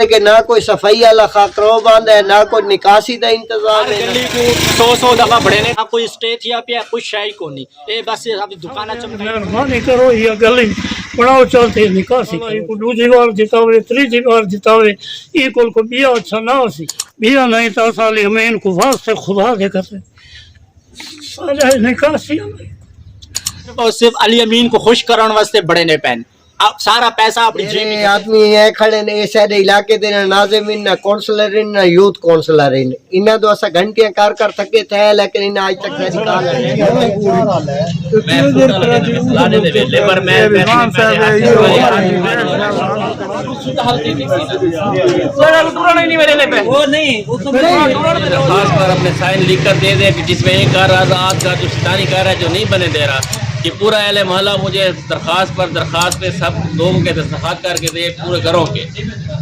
کہ نہ کوئی صفائی والا خاکرو باندھ ہے، نہ کوئی نکاسی دا انتظام ہے، گلی کو 100 دفعہ بڑے نے کوئی اسٹے تھیا پیا کوئی شائی کو نہیں اے بس اب دکانہ چمکائی مہربانی کرو یہ گلی بڑاؤ چلتے نکاسی کو دوسری بار جتاوے تیسری بار جتاوے یہ کل کو بیا اچھا نہ سی بیا نہیں تو سال امین کو واسطے خدا دے کرتے سارا نکاسی اور صرف علی امین کو خوش کرنے واسطے بڑے نے پہن اب سارا پیسہ اپنی جیب یہ آدمی ہے کھڑے نے اس علاقے دے نہ ناظمین نہ کونسلر نہ یوتھ کونسلر انہاں تو اسا گھنٹیاں کار کر تھکے تھے لیکن انہاں آج تک ساری کال خاص پر اپنے سائن لکھ کر دے دے کہ جس میں ایک گھر آزاد کا جو شیطانی گھر ہے جو نہیں بنے دے رہا کہ پورا اہل محلہ مجھے درخواست پہ سب لوگوں کے دستخط کر کے دے پورے گھروں کے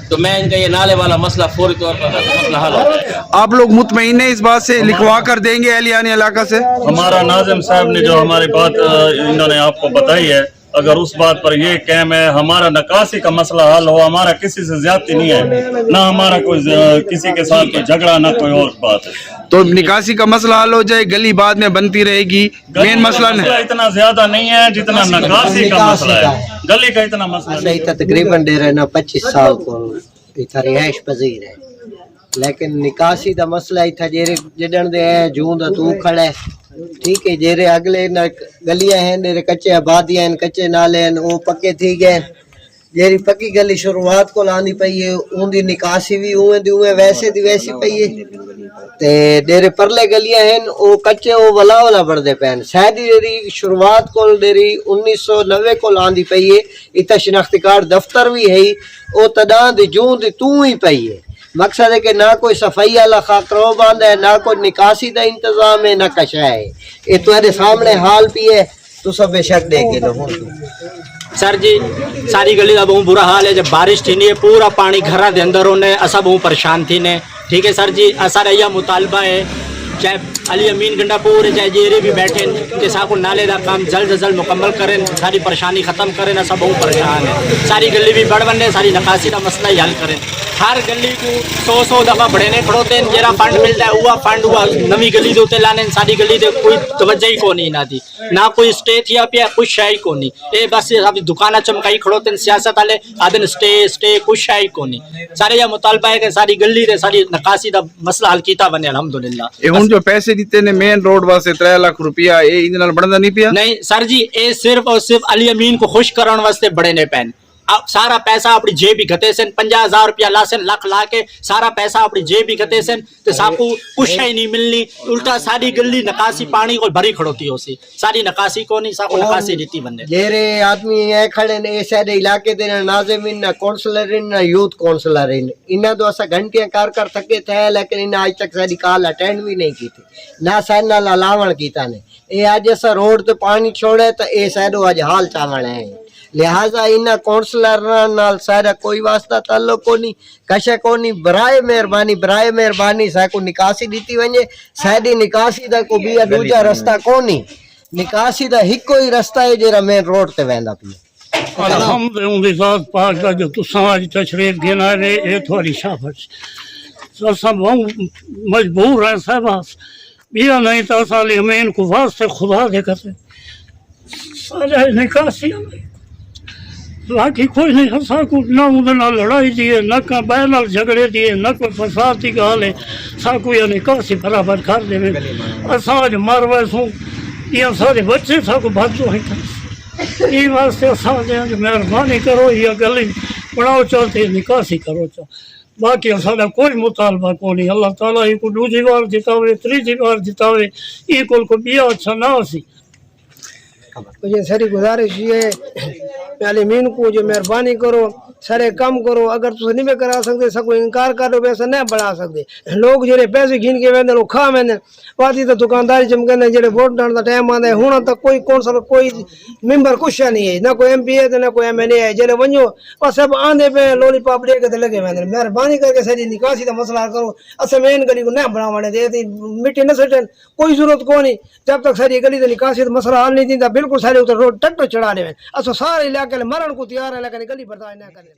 تو میں ان کا یہ نالے والا مسئلہ فوری طور پر مسئلہ حل ہو جائے گا۔ آپ لوگ مطمئن ہیں اس بات سے لکھوا کر دیں گے اہلیان علاقہ سے؟ ہمارا ناظم صاحب نے جو ہماری بات انہوں نے آپ کو بتائی ہے اگر اس بات پر یہ قائم ہے ہمارا نکاسی کا مسئلہ حل ہو ہمارا کسی سے زیادتی نہیں ہے نہ ہمارا کوئی کسی کے ساتھ کوئی جھگڑا نہ کوئی اور بات ہے تو نکاسی کا مسئلہ حل ہو جائے گلی بعد میں بنتی رہے گی مین مسئلہ نہیں اتنا زیادہ نہیں ہے جتنا نکاسی کا مسئلہ ہے گلی کا اتنا مسئلہ نہیں ہے تقریباً دے رہنا 25 سال کو اتھا رہائش پذیر ہے لیکن نکاسی دا مسئلہ اتھا جڑن دے ہے جون دا تو کھڑا ہے ٹھیک ہے جیرے اگلے گلیاں ہیں میرے کچے آبادیاں ہیں کچے نالے ہیں وہ پکے تھی گئے جیری پکی گلی شروعات کو لانی پئی ہے اون دی نکاسی بھی ہوئے دی ہوئے ویسے دی ویسی پئی ہے تے ڈیرے پرلے گلیاں ہیں او کچے او ولا بڑھ دے پین شاید دیری شروعات کو دیری 1990 کو لاندی پئی ہے اتھا شناختی کارڈ دفتر بھی ہے او تدان دی جون دی تو ہی پئی ہے مقصد ہے کہ نہ کوئی صفائی والا خاکرو باندھ ہے نہ کوئی نکاسی دا انتظام ہے نہ کشا ہے یہ تمہارے سامنے حال پی ہے تو سب بے شک دے کے لوگوں سر جی ساری گلی کا بہت برا حال ہے جب بارش تھی نہیں ہے پورا پانی گھر دے اندر ہونے اسا بہت پریشان تھی نے ٹھیک ہے سر جی سارا یہ مطالبہ ہے چاہے علی امین گنڈا پورے چاہے جیرے بھی بیٹھیں کہ سا کو نالے دا کام جلد از جلد مکمل کریں ساری پریشانی ختم کریں اسا بہت پریشان ہے ساری گلی بھی بڑھ بننے ساری نکاسی کا مسئلہ ہی حل کریں ہر گلی کو 100 دفعہ بڑے نے کھڑوتے ہیں جیرا فنڈ ملتا ہے وہ فنڈ ہوا نوی گلی دے اتنے لانے ساری گلی دے کوئی توجہ ہی کو نہیں نہ دی نہ کوئی اسٹے تھیا پیا کوئی شائی کو نہیں اے بس اب دکانہ چمکائی کھڑوتے ہیں سیاست والے آدھے اسٹے کوئی شائی کو نہیں سارے یہ مطالبہ ہے کہ ساری گلی دے ساری نکاسی دا مسئلہ حل کیتا بنے الحمدللہ ہن جو پیسے دیتے نے مین روڈ واسطے 3 لاکھ روپیہ اے ان نال بندا نہیں پیا نہیں سر جی اے صرف اور صرف علی امین کو خوش کرنے واسطے بڑے نے پین اب سارا پیسہ اپنی جیب ہی گھتے سن 50,000 روپیہ لا سن لاکھ لا کے سارا پیسہ اپنی جیب ہی گھتے سن تو ساکو کچھ ہی نہیں ملنی الٹا ساری گلی نکاسی پانی کو بھری کھڑوتی ہو سی ساری نکاسی کو نہیں ساکو نکاسی دیتی بننے جیرے آدمی ہے کھڑے نے اس علاقے دے نہ ناظمین نہ کونسلر نہ یوتھ کونسلر انہاں تو اسا گھنٹیاں کار کر تھکے تھے لیکن انہاں آج تک ساری کال اٹینڈ بھی نہیں کی تھی نہ سائن نال الاوڑ کیتا نے اے اج اسا روڈ تے پانی چھوڑے تو اے سائڈو اج حال چاوڑ ہے لہذا انہاں کونسلر نال سارا کوئی واسطہ تعلق کو نہیں کشے کو نہیں برائے مہربانی سا کو نکاسی دیتی ونجے سائڈی نکاسی دا کو بھی دوجا رستہ کو نہیں نکاسی دا ہک کوئی رستہ ہے جیرا مین روڈ تے ویندا پیا الحمد ذات پاک دا جو تساں اج تشریف دینا رہے اے تھوڑی شاباش سب مجبور ہیں صاحب بیا نہیں تو سال امین کو واسطے خدا دے کرتے سارا نکاسی باقی کوئی نہیں ہسا کو نہ اندر لڑائی دیے نہ بہن نال جھگڑے دیے نہ کوئی فساد کی گال ہے سا کو یہ نکاسی برابر کر دے اساں اج مر ویسوں یہ سارے بچے سا کو بھاجو ہیں یہ واسطے اساں دے مہربانی کرو یہ گلی بڑاؤ چلتے نکاسی کرو چا باقی سارا کوئی مطالبہ کو نہیں اللہ تعالیٰ یہ کو دوسری بار جتاوے تیسری بار جتاوے یہ کو بیا اچھا نہ سی مجھے ساری گزارش یہ ہے عالمین کو جو مہربانی کرو سارے کام کرو اگر تو نہیں میں کرا سکتے سب کو انکار کر دو پیسہ نہیں بڑھا سکتے لوگ جڑے پیسے گھن کے ویندے وہ کھا ویندے واتی تو دکانداری چمکنے جڑے ووٹ ڈالن دا ٹائم آندا ہے ہن تک کوئی کونسل کوئی ممبر کچھ نہیں ہے نہ کوئی ایم پی ہے نہ کوئی ایم این اے ہے جڑے ونجو اور سب آندے پہ لولی پاپ لے کے تے لگے ویندے مہربانی کر کے ساری نکاسی دا مسئلہ حل کرو اسے مین گلی کو نہ بناونے دے مٹی نہ سٹن کوئی ضرورت کو نہیں جب تک ساری گلی دا نکاسی دا مسئلہ حل نہیں تیندا بالکل سارے اوپر روڈ ٹکٹر چڑھا دے اسو سارے علاقے مرن کو تیار ہے لیکن گلی برداشت نہ کرے